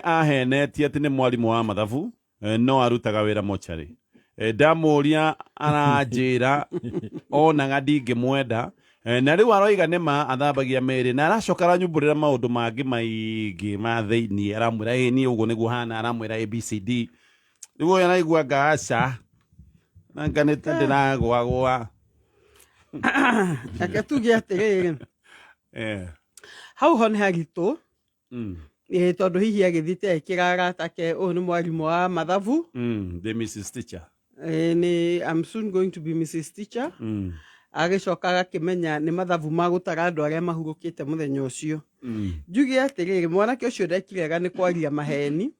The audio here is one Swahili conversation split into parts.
ahenetie ati nĩ mwarimu wa mathabu no arutaga wĩra mochari. Ndamuria aranjĩra onaga ndingĩmwenda na rĩu aroiga nĩma athambagia mĩĩrĩ na aracoka aranyumbũrĩra maũndũ mangĩ maingĩ ma thĩinĩ aramwĩra niĩ ũguo nĩguo hana aramwĩra ABCD rĩu ũyũ araigua ngaca nanganĩte ndĩragwagwa reke tuge atĩrĩrĩ hau ho nĩ haritũ tondũ hihi agĩthiĩte ekĩra arata ke ũyũ nĩ mwarimũ wa mathabu the Mrs. Teacher I'm soon going to be Mrs. Teacher agĩcoka agakĩmenya nĩ mathabu ma gũtara andũ arĩa mahurũkĩte mũthenya ũcio njuge atĩrĩrĩ mwanake ũcio ndekire wega nĩ kwaria maheni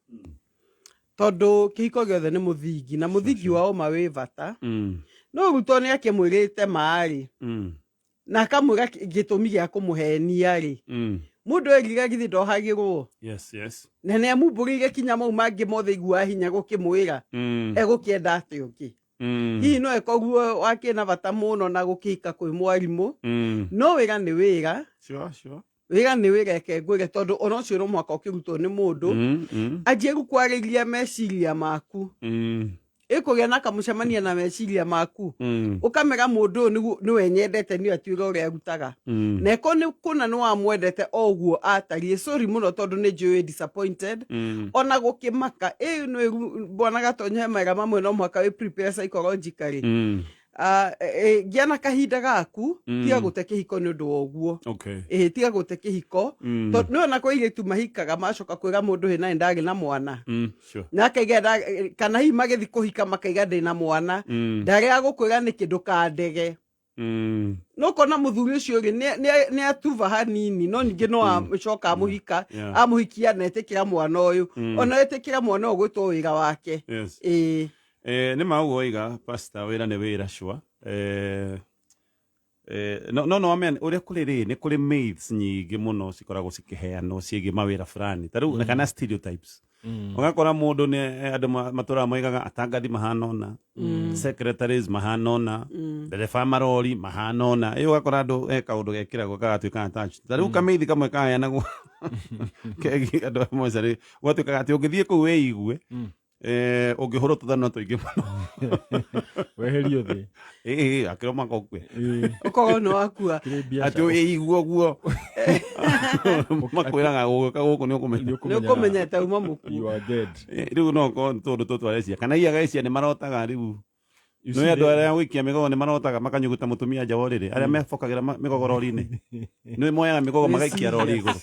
tondũ kĩhiko gĩothe nĩ mũthingi na mũthingi wa ũma wĩ bata no rutwo nĩ akĩmwĩrĩte maarĩ na akamwĩra gĩtũmi gĩa kũmũhenia rĩ mũndũ erire githĩ ndohagĩrwo na nĩ amumbũrĩire kinya mau mangĩ mothe igua hinya gũkĩmwĩra egũkĩenda atĩ ũngĩ hihi no ekoguo wakĩna bata mũno na gũkĩhika kwĩ mwarimũ no wĩra nĩ wĩra wĩra nĩ wĩra ekengwĩre tondũ ona ũcio no mwaka ũkĩrutwo nĩ mũndũ anjie gũkwarĩria meciria maku ĩkũgĩa na kamũcemania na meciria maku ũkamera mũndũ ũyũ nĩwe nyendete nĩ atuĩra ũrĩa arutaga na eko nĩ kũna nĩ wamwendete o ũguo atarie sorry mũno tondũ nĩ njũĩ disappointed ona gũkĩmaka nĩ mbona Gatonyo mega mamwe no mwaka wĩ prepare psychologically gĩa na kahinda gaku tiga gũte kĩhiko nĩ ũndũ wa ũguo tiga gũte kĩhiko tondũ nĩ ona kwa airĩtu mahikaga macoka kwĩra mũndũ hĩna ndarĩ na mwana na akaiga kana hihi magĩthiĩ kũhika makaiga ndĩna mwana ndarĩ agũkwĩra nĩkĩ ndũkandege no kona mũthuri ũcio rĩ nĩ atuva hanini no ningĩ no acoka amũhika amũhikia na etĩkĩra mwana ũyũ ona etĩkĩra mwana ũyũ gwĩtwo wĩra wake nĩ maũguo oiga pastor wĩra nĩ wĩra sure no amen ũrĩa kũrĩ rĩ nĩ kũrĩ myths nyingĩ mũno cikoragwo cikĩheanwo ciĩgiĩ mawĩra fulani ta rĩu kana stereotypes ũgakora mũndũ nĩ andũ matũraga moigaga atangathi mahana ũna secretaries mahana ũna ndereba marori mahana ũna ĩyo ũgakora andũ kaũndũ gekĩragwo gagatuĩka attached ta rĩu kamĩithi kamwe kaheanagwo andũ amwe carĩ ũgatuĩkaga atĩ ũngĩthiĩ kũu wĩigue ũngĩhũrwo tũthano tũingĩ mũno weherio thĩ akĩroma kokwe ũkorwo nĩ wakua atĩ wĩigue ũguo makwĩraga gũkũ nĩ ũkũmenya tauma mũkuo rĩu no korwo tũndũ tũtũ arecia kana iagacia nĩ marotaga rĩu no andũ arĩa gũikia mĩgogo nĩ marotaga makanyuguta mũtumia nja wa ũrĩrĩ arĩa mebokagĩra mĩgogo rori-inĩ nĩ moyaga mĩgogo magaikia rori igũrũ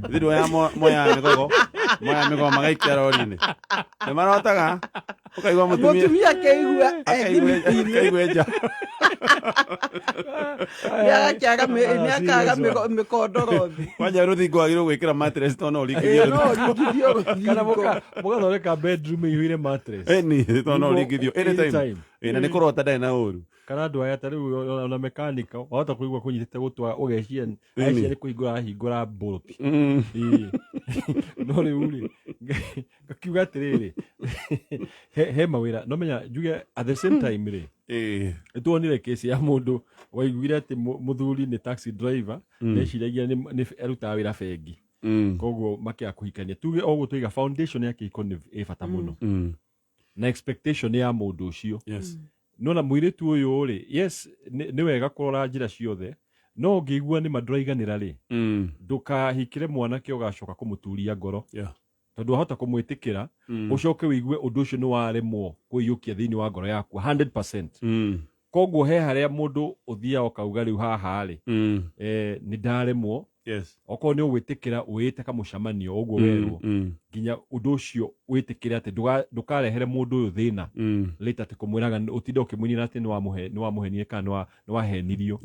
thĩrĩ ya moyaga mĩgogo magaikia rori-inĩ nĩ marotaga ũkaigua mũtumia akaigua nja nĩakaga mĩkondoro thĩ kwanja rũthingo wagĩrĩirwo gwĩkĩra mattress to no ũringithio kana mũgathondeka bedroom ĩihũire mattress to no ũringithio anytime na nĩ kũrota ndarĩ na ũru kana andũ aya ta rĩu ona mekanika wahota kũigua kũnyitĩte gũtwara ũgeciria nĩ kũhingũra ahingũra bolt no rĩu rĩ ngakiuga atĩrĩrĩ he mawĩra no menya njuge at the same time rĩ nĩtuonire kesi ya mũndũ waiguire atĩ mũthuri nĩ taxi driver neciragia nĩ arutaga wĩra bengi koguo makĩaga kũhikania tuge o ũguo tũiga foundation ya kĩhiko nĩ bata mũno na expectation ya mũndũ ũcio nona mũirĩtu ũyũ rĩ yes nĩ wega kũrora njĩra ciothe no ũngĩigua nĩ mandũraiganĩra rĩ ndũkahikĩre mwanake ũgacoka kũmũturia ngoro tondũ wahota kũmwĩtĩkĩra ũcoke wĩigue ũndũ ũcio nĩ waremwo kũiyũkia thĩinĩ wa ngoro yaku 100% koguo he harĩa mũndũ ũthiaga ũkauga rĩu haha rĩ nĩ ndaremwo okorwo nĩ ũgwĩtĩkĩra wĩĩte kamũcemanio ũguo werwo nginya ũndũ ũcio wĩtĩkĩre atĩ ndũkarehere mũndũ ũyũ thĩna later atĩ kũmwĩraga ũtinde ũkĩmũnyina atĩ nĩ wamũhenire kana nĩ wahenirio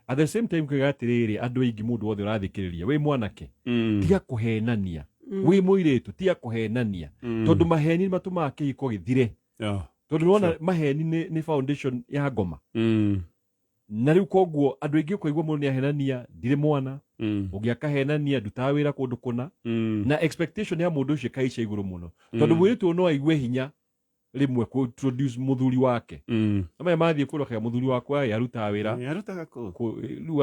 at the same time kũiga atĩrĩrĩ andũ aingĩ mũndũ wothe ũrathikĩrĩria wĩ mwanake tiga kũhenania wĩ mũirĩtu tiga kũhenania tondũ maheni nĩ matũmaga kĩhiko gĩthire tondũ nĩwona maheni nĩ foundation ya ngoma na rĩu koguo andũ aingĩ ũkaigua mũndũ nĩahenania ndirĩ mwana ũngĩakahenania ndutaga wĩra kũndũ kũna na expectation ya mũndũ ũcio ĩkaica igũrũ mũno tondũ mũirĩtu ũyũ no aigue hinya rĩmwe kũ-introduce mũthuri wake amaya mathiĩ kũrokega mũthuri wakwa arutaga wĩra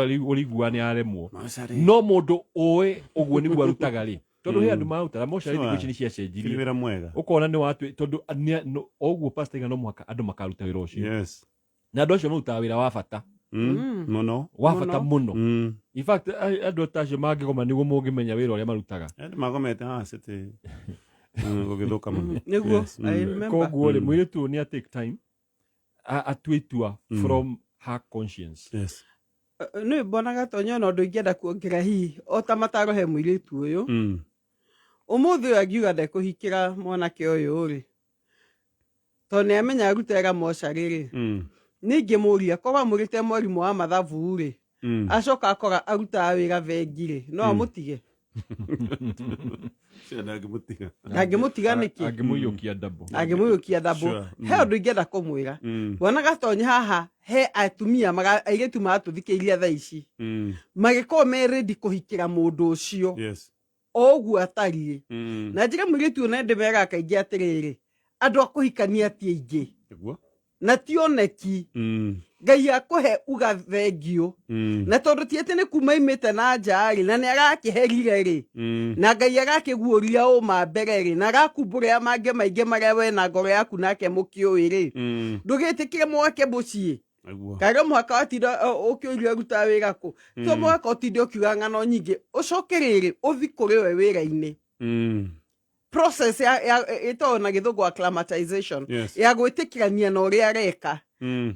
rĩu ũrĩigua nĩ aremwo no mũndũ ũĩ ũguo nĩguo arutaga rĩ tondu he andu marutaga mocarä Sure. thikå ici nä Kiri ciacenjirie wĩra mwega. ukona nä watu tondu oguo pastaiga no mũhaka andũ makaruta wĩra ũcio Yes. na andũ acio marutaga wĩra wa bata Mũno. wa bata mũno Mm. in fact andũ ta acio mangĩgoma nĩguo mũngĩmenya wĩra ũrĩa marutaga Andũ magomete haha city. Gũgĩthũka mũno. Nĩguo, Yes. I remember. koguo rĩ Mm. mũirĩtu ũyũ nĩ take time atue itua from her conscience Yes. Nĩ mbonaga Tonya ona ũndũ ingĩenda kuongerera hihi o ta mataro he mũirĩtu ũyũ ũmũthĩ ũyũ angiuga ndekũhikĩra mwanake ũyũ rĩ tondũ nĩ amenya aruta wĩra mocarĩ rĩ nĩ ingĩmũria korwo amũrĩte mwarimũ wa mathabu rĩ acoka akora arutaga wĩra bengi rĩ no amũtige angĩmũtiga nĩkĩ angĩmũiyũkia ndabo angĩmũiyũkia ndabo Sure. he ũndũ ingĩenda kũmwĩra mbonaga Tonya haha he atumia airĩtu maratũthikĩiria thaa ici magĩkorwo me ready kũhikĩra mũndũ ũcio Yes. o ũguo atariĩ na njĩra mũirĩtu ũyũ nĩ ndĩmeraga kaingĩ atĩrĩrĩ andũ a kũhikania ti aingĩ Nĩguo. na ti oneki Ngai akũhe uga thengio na tondũ ti atĩ nĩ kuma imĩte na nja rĩ na nĩ arakĩherire rĩ na Ngai agakĩguũria ũma mbere rĩ na agakumbũrĩra mangĩ maingĩ marĩa we na ngoro yaku nake mũkĩũĩ rĩ ndũgĩtĩkĩre mwake mũciĩ kaga mũhaka watinda ũkĩũria rutaga wĩra kũ to mũhaka ũtinde ũkiuga ng'ano nyingĩ ũcoke rĩrĩ ũthi kũrĩ we wĩra-inĩ process ĩtagwo na gĩthũngũ acclimatization ya gwĩtĩkĩrania na ũrĩa areka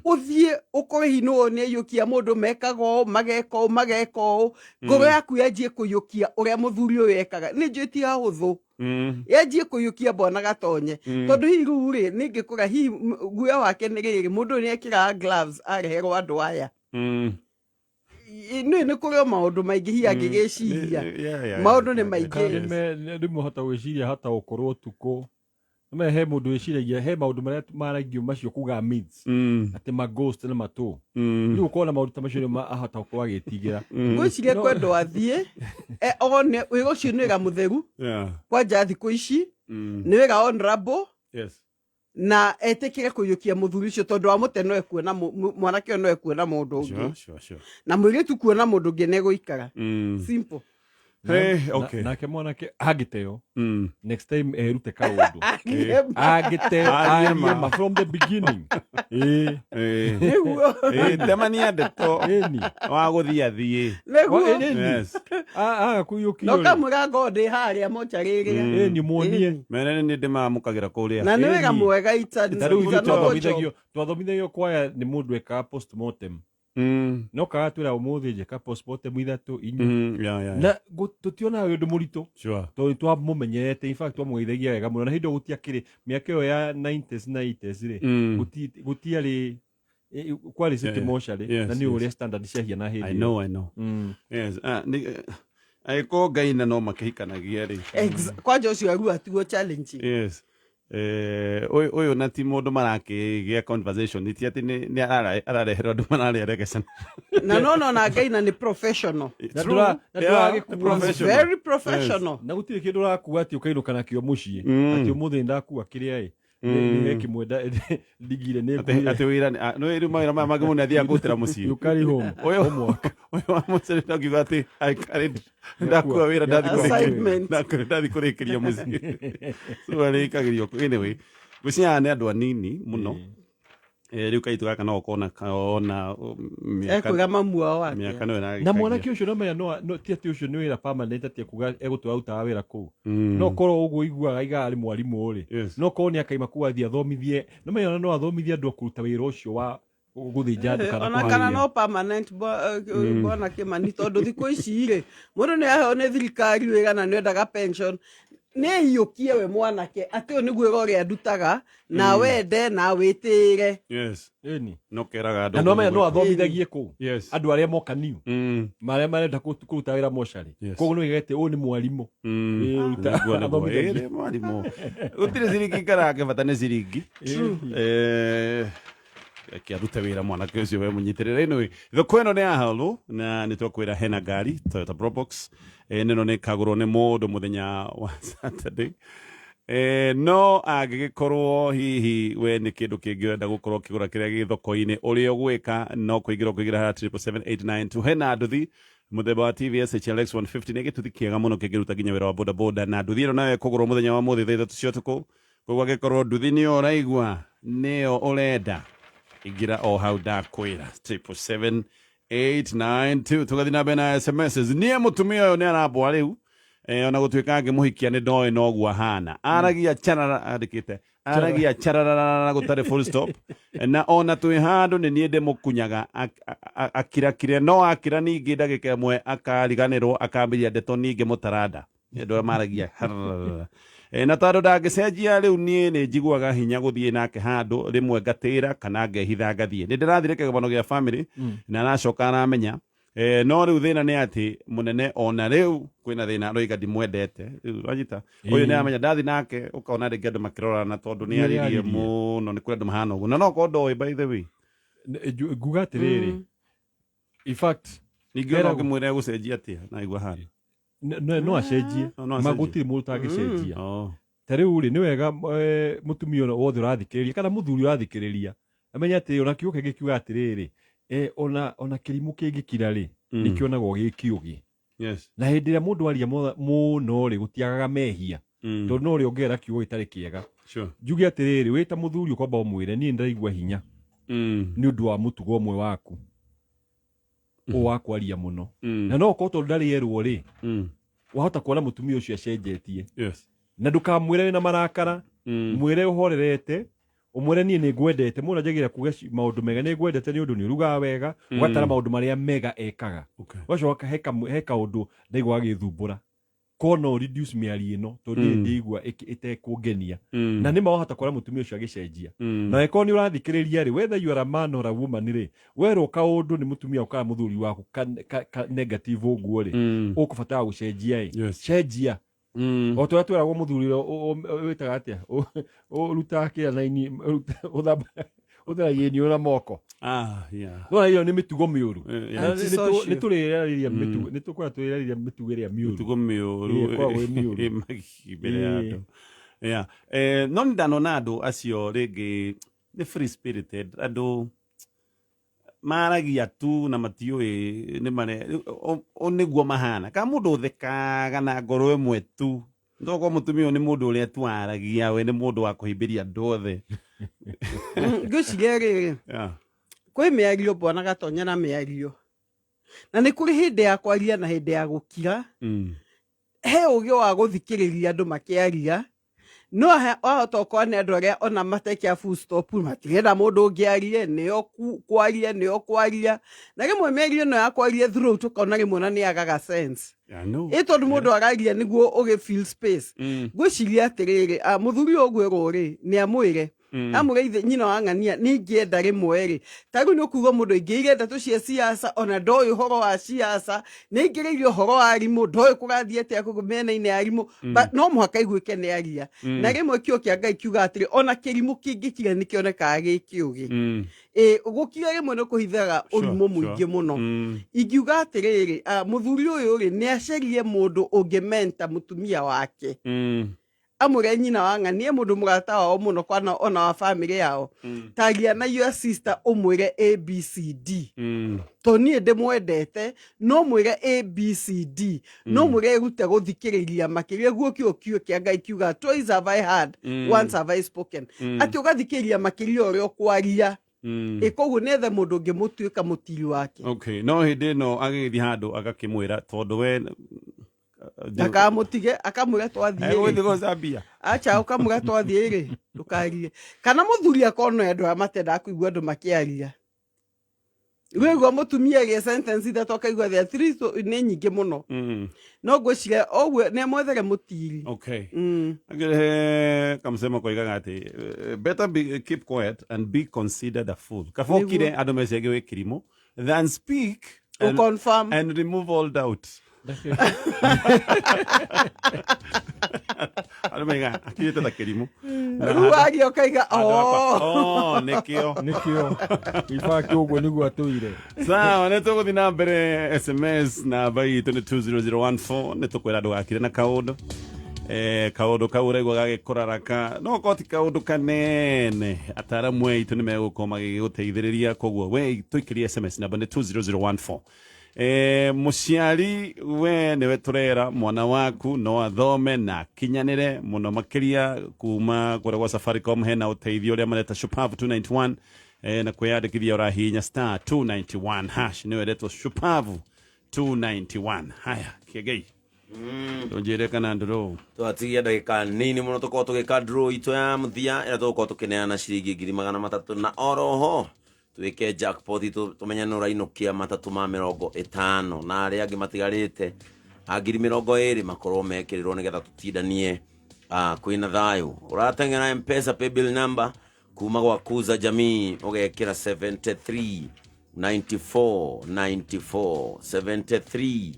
ũthiĩ ũkore hi nũũ nĩ aiyũkia mũndũ mekaga ũũ mageka ũũ ngoro yaku yanjie kũiyũkia ũrĩa mũthuri ũyũ ekaga nĩ njũĩ ti hahũthũ yanjie kũiyũkia mbonaga Tonye tondũ hihi rĩu rĩ nĩngĩkora hihi guoya wake nĩ rĩrĩ mũndũ nĩ ekĩraga gloves areherwo andũ aya nĩ kũrĩ o maũndũ maingĩ hihi angĩgĩciria maũndũ nĩ maingĩ rĩmwe hota gwĩciria hata gũkorwo ũtukũ nĩme he mũndũ wĩciragia he maũndũ marĩa marangio macio kuga myths atĩ ma ghost na matũ rĩu ũkorwo na maũndũ ta macio nĩ ahota gũkorwo agĩtigĩra ngwĩciria kwendwo athiĩ one wĩra ũcio nĩ wĩra mũtheru kwanja thikũ ici nĩ wĩra honorable na etĩkĩre kũiyũkia mũthuri ũcio tondũ wa mũte no ekuona mwanake ũyũ no ekuona mũndũ ũngĩ na mũirĩtu kuona mũndũ ũngĩ nĩ egũikara simple. Nake mwanake angĩteo next time erute kaũndũ angĩteo ariema from the beginning temania ndeto wa gũthiĩ athiĩ agakũiyũkia no kamwĩra ngo ndĩ harĩa mocarĩrĩa nĩ muonie mene nĩ ndĩmamũkagĩra kũrĩa na nĩ wega mwega twathomithagio kwaya nĩ mũndũ ekaga postmortem no kagatwĩra ũmũthĩ njĩka postmortem ithatũ inya na tũtionaga ũndũ mũritũ tondũ twamũmenyerete in fact twamũgeithagia wega mũno na hĩndĩ ĩyo gũtiakĩrĩ mĩaka ĩyo ya 90s na 80s rĩ gũtiarĩ kwarĩ city mocarĩ na nĩ ũrĩa standard ciahiana hĩndĩ I know yes agĩkorwo Ngai na no makĩhikanagia rĩ kwanja ũcio aru atuo challenge yes ũyũ na ti mũndũ marakĩgĩa conversation ti atĩ nĩ arareherwo andũ mararĩaregecana na no na Ngai na nĩ professional very professional na gũtirĩ kĩndũ ũrakua atĩ ũkainũka nakĩo mũciĩ atĩ ũmũthĩ ndakua kĩrĩa nĩwekĩmwenda ndigire atĩ wĩra nĩ rĩu mawĩra maya mangĩ mũndũ nĩ athiaga gũtĩra mũciĩ yukari home ũyũ wa mũcere no kiuga atĩ ndakua wĩra ndathi kũrĩkĩria mũciĩ so arĩkagĩrio anyway gwĩcinya nĩ andũ anini mũno rĩu kaitũ gaka no ũkona ekuga mamu wao wake mĩaka no ĩragĩkagia na mwanake ũcio no menya no ti atĩ ũcio nĩ wĩra permanent atĩ kuga egũtũra rutaga wĩra kũu no korwo ũguo iguaga aigaga arĩ mwarimũ rĩ no korwo nĩ akaima kuga athiĩ athomithie no menya no athomithie andũ a kũruta wĩra ũcio wa gũthĩnja andũ ona kana no permanent bwana Kĩmani tondũ thikũ ici rĩ mũndũ nĩ aheo nĩ thirikari wĩra na nĩ endaga pension nĩ aiyũkie we mwanake atĩ ũyũ nĩguo wĩra ũrĩa ndutaga na wende na wĩtĩĩre no keraga andũ na no menya no athomithagie kũu andũ arĩa moka new marĩa marenda kũruta wĩra mocarĩ koguo nĩ gete ũyũ nĩ mwarimũ mwarimũ gũtirĩ ciringi ngarange bata nĩ ciringi kĩarute wĩra mwanake ũcio we mũnyitĩrĩra anyway thoko ĩno nĩ ya halũ na nĩ twakwĩra hena ngari Toyota Probox nĩno nĩ kagũrwo nĩ mũndũ mũthenya wa Saturday no angĩgĩkorwo hihi we nĩ kĩndũ kĩngĩ wenda gũkorwo ũkĩgũra kĩrĩa gĩ thoko-inĩ ũrĩa ũgwĩka no kũingĩra harĩa 77789 hena nduthi muthemba wa TVS HLX 150 nä gä tuthi kä ega må no kä ngä ruta nginya wä ra wa bodaboda na nduthi ä no nawe kå gå rwo må thenya wa må thä thaa ithatå cia å tukå koguo angä korwo nduthi nä yo å raigua nä yo å renda ingä ra o hau ndakwä ra 77892 tå gathi na mbere na SMS niä må tumia å yå nä arambwa rä u ona gå tuä ka ngä må hikia nä ndoä noguo ahana aragia charara andä kä te aragia chararara gå tarä full stop na ona twä handå nä niä ndä må kunyaga akirakire no akira ningä ndagä ka ĩmwe akariganä rwo akambä ria ndeto ningä må taranda andå arä a maragia na tondå ndangä cenjia rä u niä nä njiguaga hinya gå thiä nake handå rä mwe ngatä ra kana ngehitha ngathiä nä ndä rathire kä gabano gä a family na aracoka aramenya no rä u thä na nä atä må nene ona rä u kwä na thä na roiga ndimwendete rä u wanyita å yå nä aramenya ndathi nake å kaona rä ngä andå makä rorana tondå nä aririe må no nä kå rä andå mahana å guo na no korwo ndoä by the way nguga atä rä rä ningä ona ngä mwä re gå cenjia atä na igua hana no acenjie magå tirä må ndå tangä cenjia ta rä u rä nä wega må tumia wothe å rathikä rä ria kana må thuri å rathikä rä ria amenya atä ona kä å kä gä kiuga atä rä rä ona kä rimå kä ngä kira rä nä kä onagwo gä kä å gä na hä ndä ä rä a må ndå aria må no rä gå tiagaga mehia tondå no rä ongerera kiugo gä tarä kä ega njuge atä rä rä wä ta må thuri å kwamba å mwä re niä nä ndaigua hinya nä å ndå wa må tugo å mwe waku å wa kwaria må no na no korwo tondå ndarä erwo rä wahota kuona må tumia å cio acenjetie na ndå kamwä re wä na marakara mwä re å horerete å mwä re niä nä ngwendete må ndå anjagä ra kuga maå ndå mega nä ngwendete nä å ndå nä å rugaga wega ũgatara maå ndå marä a mega ekaga ũgacoka he kaå ndå ndaigua gagä thumbå ra kona mä arie ä no tondå ndä igua ĩtekå ngenia na nä ma wahota kuona må tumia å cio agä cenjia na wekorwo nä å rathikä rä ria rä whether you are a man or a woman rä werwo kaå ndå nä må tumia å kana må thuri waku negative å guo rä å kå batara gå cenjia cenjia o tå rä a tweragwo må thuri wä taga atä a å rutaga kä raini å theragia niå na moko nona ä yo nä mä tugo mä å ru nä tå rä rarä tå korwo tå rä rarä mä tugo ä rä a mä å tugo mä å ru mbere ya andå no nä ndanona andå acio rä ngä nä free spirited andå maragia tu na matiå nä mare o nä guo mahana kana må ndå å thekaga na ngoro ĩmwe tu ndokorwo må tumia å nä må ndå å rä a tu aragia we nä må ndå wa kå hä mbä ria andå othe ngä ciria rä rä kwä mä ario mbonaga tonya na mä ario na nä kå rä hä ndä ya kwaria na hä ndä ya gå kira he å gä wa gå thikä rä ria andå makä aria no wahota okorwo nä andå arä a ona matekia matirenda må ndå å ngä arie nä o kwaria nä o kwaria na rä mwe mä ario no ya kwaria through tå kaona rä mwe na nä agaga ä tondå må ndå araria nä guo å gä ngwä ciria atä rä rä må thuri å gwä rwo rä nä amwä re amwä re ithe nyina wa ng'ania nä ingĩenda rä mwe rä ta rä u nä å kuga må ndå ingä irenda tå cie ciaca ona ndoä å horo wa ciaca nä ingä rä irie å horo wa arimå ndoä kå gathiä atä a mena-inä ya arimå no må haka iguä ke nä aria na rä mwe kä o kä a ngai kiuga atä rä ona kä rimå kä ngä kira nä kä onekaga gä kä å gä gå kira rä mwe nä kå hithaga å rimå må ingä må no ingiuga atä rä rä må thuri å yå rä nä aceririe må ndå å ngä menta må tumia wake amwä re nyina wa ng'ania må ndå må rata wao må no kwana ona wa bamĩrĩ yao taria na your sister å mwä re abcd to niä ndä mwendete no mwä re abcd no mwä re rute gå thikä rä ria makä ria guo kä o kiuo kä a ngai kiuga twice have I heard once have I spoken atä å gathikä ria makä ria å rä a å kwaria koguo nä ethe må ndå å ngä må tuä ka må tiri wake no hä ndä ä no agä thiä handå agakä mwä ra tondå we akamå tige akamwä ra twathiä acha å kamwä ra twathiä rä ndå karie kana må thuri akona andå arä a matendaga kå igua andå makä aria rä guo må tumia gä ithatå akaigua nä nyingä må no no ngwä ciria å guo nä amwethere må tiri kamsemo koigaga atä better keep quiet and be considered a fool kabokire andå mecege wä kä rimå than speak and remove all doubt andå maiga akä te ta kä rimå rä aria å kaiga nä kä o ibakä å guo nä guo atå ire sawa nä tå gå thiä na mbere sms namba itå nä 20014 nä tå kwä ra andå gakire na kaå ndå kaå ndå kau raigua gagä kå raraka no korwo ti kaå ndå kanene ataramu aitå nä megå korwo magä gå teithä rä ria koguo we tå ikä ria sms namba nä 20014 Muciari we niwe turera mwana waku no athome na kinyanire muno makiria kuma kwa Safaricom hena uteithio ria mareta Shupavu 291 na kwiyandikithia urahinya star 291 hash niwe retwo Shupavu 291 haya kigei Tunjire kana ndro twatigia ndagika nini muno tukorwo tugika draw ito ya muthia ira tukorwo tukineana ciringi 300 na oroho twike jackpot tumenya no rainukia 350 na aria angi matigarite 20 makorwo mekirirwo nigetha tutindanie kwina thayu uratengera M-Pesa paybill number kuma gwa Kuza Jamii ugekira 73 94 94 73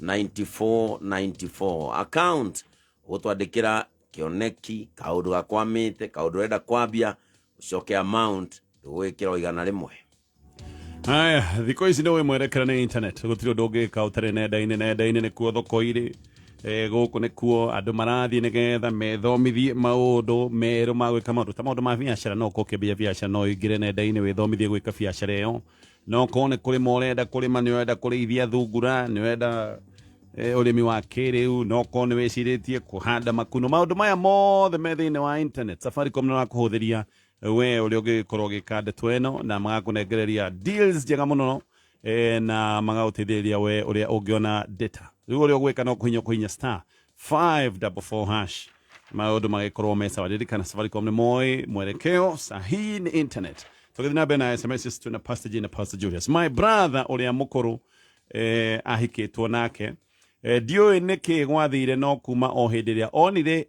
94 94 account utwadikira kioneki kaundu gakwamite kaundu renda kwambia ucoke amount gwikira igana rimwe. Haya thiko ici no mwerekera na internet gutiro ndungika utare nenda-ini ni kuo thoko iri guku ni kuo andu marathie nigetha methomithie maundu meru ma gwika maundu ta maundu ma biacara no ko kibia biacara no ingire nenda-ini withomithie gwika biacara iyo no ko ni kuri morenda kuri mani wenda kurithia thungura ni wenda urimi wa kiriu no ko ni wiciritie kuhanda makuno maundu maya mothe me thiini wa internet Safaricom no rakuhuthiria we uri ugikorwo gikande tweno na magakunengereria deals njega muno na magaguteithĩrĩria we uria ungiona data riu uri ugwika no kuhinya star 544 hash maundu magikorwo mesa wadirikana Safaricom ni moi mwerekeo sahihi ni internet tugithina bena SMS tuna Pastor G na Pastor Julius my brother uria mukuru ahikitwo nake ndioi niki gwathire no kuma o hindiria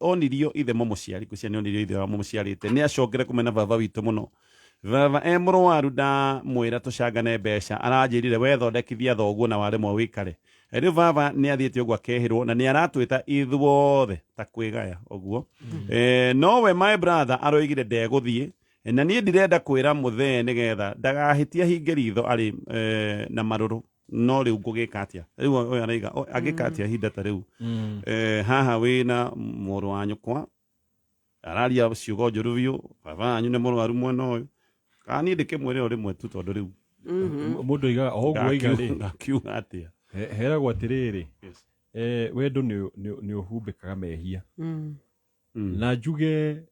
onirio ithe mũciari kucia ni onirio ithe wa mũciarite ni acongere kumena baba witu muno baba emurwaru da mwira tucangane mbeca aranjirire we thondekithia thoguo na wale mwe wikare riu baba ni athiete ogwa kehirwo na ni aratwita ithuothe ta kwigaya oguo no we my brother aroigire ndeguthie na ni ndirenda kwira muthee nigetha ndagahitia hinge ritho ari na maruru no riu ngugika atia riu oyo araiga agika atia hinda ta riu haha wina muru wa nyukwa araria ciugo njuru biu baba anyu ni murwaru mwena uyu kani ndikimwire rimwe tu tondu riu mundu iga ogwo iga ri akiuga atia heragwo atiriri wendo ni uhumbikaga mehia na njuge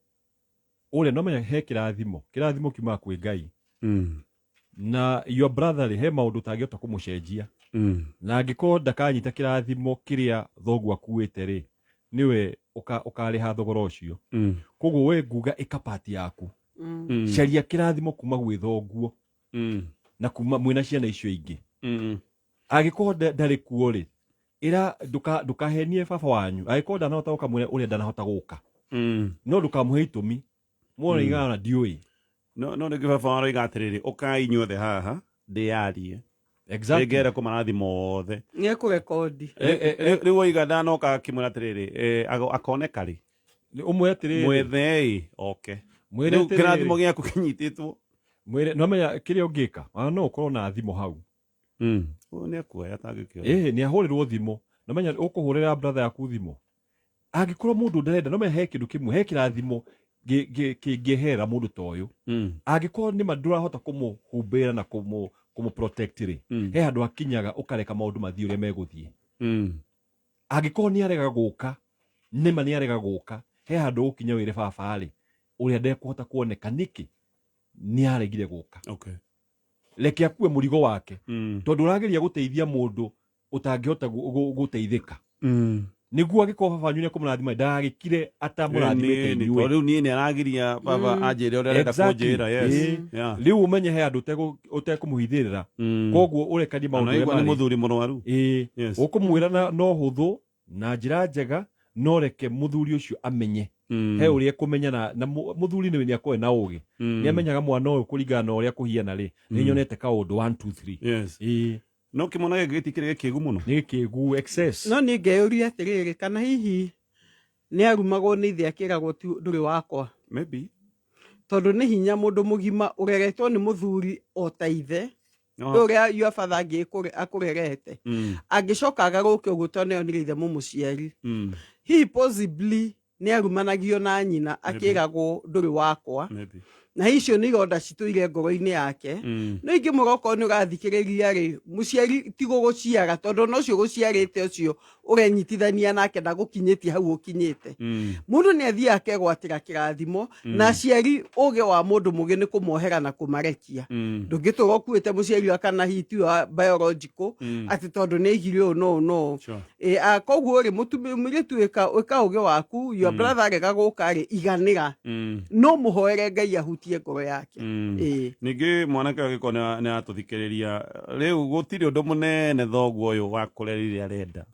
ule no menya he kirathimo kiuma kwi Ngai na your brother he maundu tangiota kumucenjia na angiko ndakanyita kirathimo kiria thogu akuite ri niwe ukariha thogora ucio koguo we nguga ikapati yaku caria kirathimo kuma gwi thoguo na kuma mwina ciana icio ingi angiko ndari kuo ri ira ndukahenie baba wanyu angiko ndanahota guka mwene uria ndanahota guka no ndukamuhe itumi mwona igana ndiui no ngi baba waro igatiriri ukai nyothe haha ndiarie exactly ngera ko marathi mothe nie ku record riu igana no ka kimuratiriri akoneka ri umwe atiriri mwethei okay mwire kirathimo giaku kinyititwo mwire no menya kiria ungika no ukorwo na thimo hau ni akuoya tangikio ni ahurirwo thimo no menya ukuhurira brother yaku thimo angikorwo mundu ndarenda no menya he kindu kimwe he kirathimo ngehera mundu toyo angikorwo ni madurahota kumuhumbira na protect ri he handu akinyaga ukareka maundu mathii uria meguthie angikorwo ni arega guka nima ni arega guka he handu ukinya wire baba ri uria ndekuhota kuoneka niki ni aregire guka okay leke akue murigo wake tondu urageria guteithia mundu utangihota guteithika niguo agiko baba nyune kumurathima ndagikire atamurathimite niwe riu ni aragiria baba anjire uria arenda kunjira yes riu umenye he andu utekumuhithirira koguo urekani maundu ni muthuri murwaru ukumwira no huthu na njira njega no reke muthuri ucio amenye he uria kumenya na muthuri ni akoe na ugi ni amenyaga mwana uyu kuringana na uria kuhiana ri ni nyonete kaundu 1 2 3 yes no kimona gitikire kigu muno ni kigu excess no ni ngeuria atiriri kana hihi ni arumagwo ni ithe akiragwo nduri wakwa maybe tondu ni hinya mundu mugima ureretwo ni muthuri o ta ithe uria your father akurerete angicoka agaruke uguo tondu nio ni ithe mumuciari he possibly ni arumanagio na nyina akiragwo nduri wakwa na icio nä ironda citå ngoro-inä yake no ingä må roka nä å rathikä rä ria rä må ciari ti gå gå ciara tondå no cio gå ciarä te å cio å renyitithania nake ndagå kinyä tie hau å kinyä te må ndå nä athiaga akegwatä ra kä rathimo na aciari å gä wa må ndå må gä nä kå mohera na kå marekia ndå ngä tå ra å kuä te må ciari wa kana hiti wa biological atä tondå nä igire å no koguo rä må rä tu ä ka å gä waku your brother arega gå ka rä iganä ra no må hoere Ngai ahutie ngoro yake ningĩ mwanake agä korwo nä atå thikä rä ria rä u gå tirä å ndå må nene thoguo å yå wa kå rerire arenda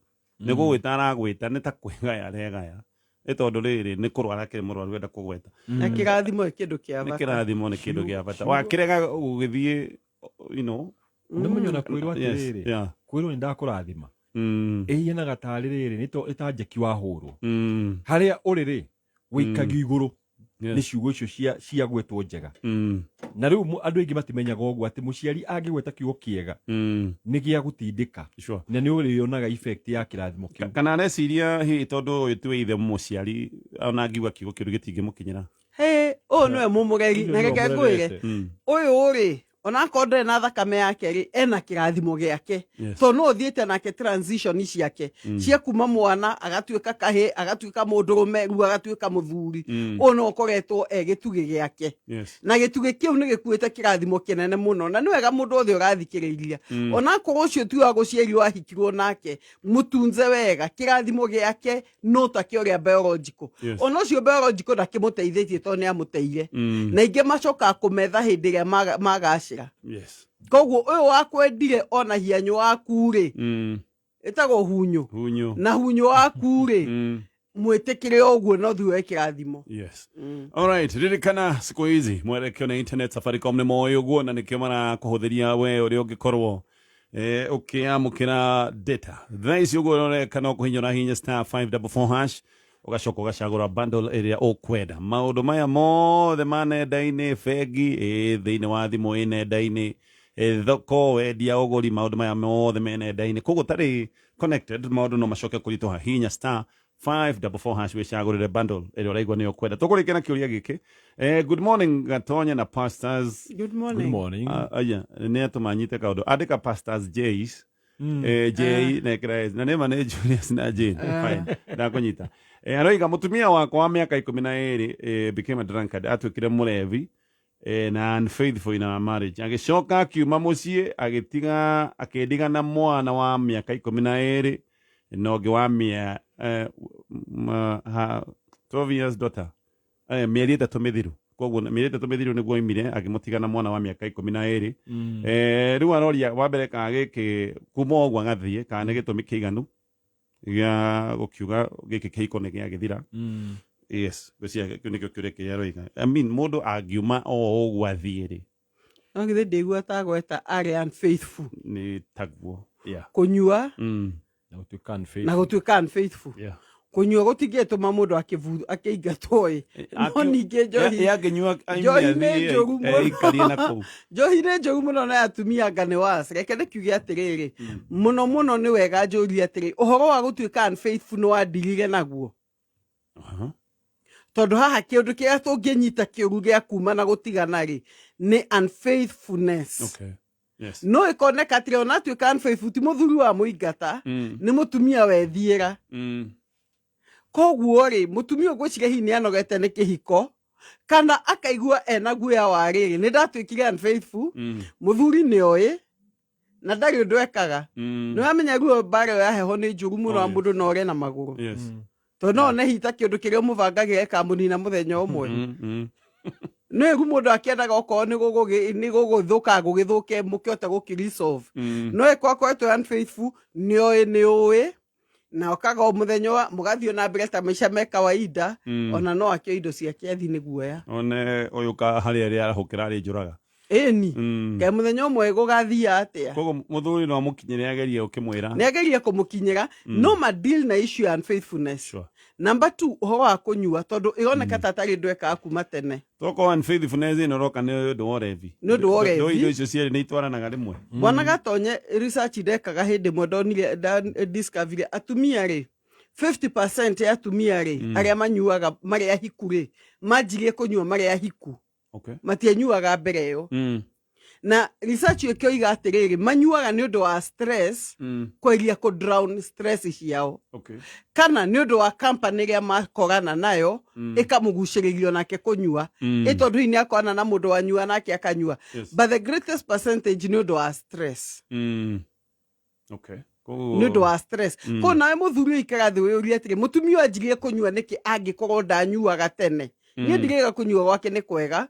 nä gå gwä ta aragwä ta nä ta kwä gaya aregaya nä tondå rä rä nä kå rwara kä må rwaru enda kå gweta na kä rathimo ä kä ndå kä nä kä rathimo nä kä ndå gä a bata wakä rega gå gä thiä nä må nyona kwä rwo atä rä rä kwä rwo nä ndakå rathima ä hianaga tarä rä rä nä ta njeki wa hå rwo harä a å rä rä wä ikagio igå rå nä ciugo icio cia gwätwo njega na rä u andå aingä matimenyaga å guo atä må ciari angä gweta kiugo kä ega nä gä a gå tindä ka na nä å rä onaga ya kä rathimo kä u kana areciria hihi tondå å yå tiwe ithe må ciari ona ngiuga kiugo kä u gä tingä må kinyä ra å nä we må må geri na reke ngwä re å yå å rä ona korwo ndarĩ na thakame yake rĩ ena kĩrathimo gĩake to no ũthiĩte nake transition ciake cia kuma mwana agatuĩka kahĩ agatuĩka mũndũrũme rĩu agatuĩka mũthuri ũyũ no ũkoretwo gĩtugĩ gĩake na gĩtugĩ kĩu nĩ gĩkuĩte kĩrathimo kĩnene mũno na nĩ wega mũndũ othe ũrathikĩrĩria ona korwo ũcio ti wa gũciarirwo ahikirwo nake mũtunze wega kĩrathimo gĩake no ta kĩo gĩa biological ona ũcio biological ndakĩmũteithĩtie tondũ nĩ amũteire na ingĩ macokaga kũmetha hĩndĩ ĩrĩa magacĩra koguo ũyũ wakwendire ona hianyo waku rĩ ĩtagwo hunyo na hunyo waku rĩ mwĩtĩkĩre ũguo no thuwe kĩrathimo alright ririkana siku hizi mwerekeo na internet Safaricom nĩ moĩ ũguo na nĩkĩo marakũhũthĩria we ũrĩa ũngĩkorwo ũkĩamũkĩra data thaa ici ũguo ũreka no kũhinyũra hinya star 544 hash ugacoka ugacagura bundle ĩrĩa ũkwenda maũndũ maya mothe ma nenda-inĩ bengi thĩinĩ wa thimũ nenda-inĩ thoko wendia ũgũri maũndũ maya mothe me nenda-inĩ koguo tarĩ connected maũndũ no macoke kũritũha hinya star 544 hash wĩcagũrĩre bundle ĩrĩa ũraigua nĩyo ũkwenda tũkũrĩkia na kĩũria gĩkĩ good morning Gatonya na pastors good morning aya nĩ atũmanyite kaũndũ andĩka pastors Jays J nekira na nĩ ma nĩ Julius na Jane fine ndakũnyita aroiga mũtumia wakwa wa mĩaka 12 became a drunkard atuĩkire mũrevi na unfaithful in our marriage agĩcoka akiuma mũciĩ agĩtiga akĩndigana mwana wa mĩaka 12 na ũngĩ wa 12 years daughter mĩeri 3 mĩthiru koguo mĩeri 3 mĩthiru nĩguo oimire agĩmũtigana mwana wa mĩaka 12 rĩu aroria wa mbere kana gĩkĩ kuma ũguo agathiĩ kana nĩ gĩtũmi kĩiganu gĩa gũkiuga gĩkĩ kĩhiko nĩ gĩagĩthira yes gũcia kĩu nĩkĩo kĩũria kĩrĩa aroiga I mean mũndũ angiuma o ũguo athiĩ rĩ no githĩ ndĩigua ta gweta arĩ unfaithful nĩ taguo kũnyua na gũtuĩka unfaithful kũnyua gũtingĩtũma mũndũ akĩingatwo no ningĩ njohi nĩ njũru mũno na atumia anga nĩ waci reke nĩ kiuge atĩrĩrĩ mũno mũno nĩ wega njũrie atĩrĩ ũhoro wa gũtuĩka unfaithful nĩ wandigire naguo tondũ haha kĩũndũ kĩrĩa tũngĩnyita kĩũru gĩa kuma na gũtigana rĩ nĩ unfaithfulness no ĩkoneka atĩrĩ ona atuĩka unfaithful ti mũthuri wa mũingata nĩ mũtumia wethiĩra koguo rĩ mũtumia ũgwĩciria hihi nĩ anogete nĩ kĩhiko kana akaigua ena guoya wa rĩrĩ nĩ ndatuĩkire unfaithful mũthuri nĩ oĩ na ndarĩ ũndũ ekaga nĩ wamenya ruo mbara ĩyo yaheho nĩ njũru mũno wa mũndũ na ũrĩa na magũrũ tondũ no one hita kĩũndũ kĩrĩa ũmũbangagĩra ĩkamũnina mũthenya ũmwe nĩ ĩgu mũndũ akĩendaga okorwo nĩ gũgũthũka gũgĩthũke mũkĩhote gũkĩresolve no ĩkorwo akoretwo unfaithful nĩ ũĩ na okaga o mũthenya mũgathiĩ na mbere ta maica me kawaida ona no akĩo indo ciake athi nĩ guoya one ũyũ ka harĩa rĩa arahũkĩra arĩ njũraga ĩni kaĩ mũthenya ũmwe gũgathiia atĩa koguo mũthuri no amũkinyĩre agerie ũkĩmwĩra nĩ agerie kũmũkinyĩra no ma deal na issue ya unfaithfulness number 2 ũhoro wa kũnyua tondũ ĩroneka ta tarĩ ndwekaga kuma tene toko unfaithfulness ĩno roka nĩ ũndũ wa ũrevi nĩ ũndũ wa ũrevi indo icio cierĩ nĩ itwaranaga rĩmwe mwana Gatonye research ndekaga hĩndĩ ĩmwe ndonire discovery atumia rĩ 50% ya atumia rĩ arĩa manyuaga marĩ ahiku rĩ manjirie kũnyua marĩ ahiku Okay. Matianyuaga mbere ĩyo. Na research ĩkĩoiga atĩrĩrĩ, manyuaga nĩ ũndũ wa stress, kweria ku drown stress ciao. Okay. Kana nĩ ũndũ wa company ĩrĩa makorana nayo, ĩkamũgucĩrĩrio nake kũnyua. Tondũ hihi nĩakorana na mũndũ wanyua nake akanyua. But the greatest percentage nĩ ũndũ wa stress. Okay. Nĩ ũndũ wa stress. Ko nawe mũthuri ũikara thĩ wĩyũrie atĩrĩ, mũtumia anjirie kũnyua nĩkĩ angĩkorwo ndanyuaga tene. Niĩ ndirĩga kũnyua gwake nĩ kwega.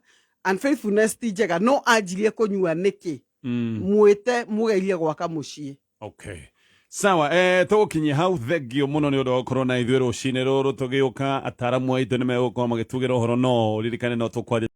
Unfaithfulness ti njega, no anjirie kũnyua nĩkĩ. Mwĩte mũgerie gwaka mũciĩ. Okay. Sawa, tũgũkinyia hau thengio mũno nĩ ũndũ wa gũkorwo na ithuĩ rũcinĩ rũrũ tũgĩũka, ataaramu aitũ nĩ megũkorwo magĩtugĩra ũhoro no ririkane no tũkwaria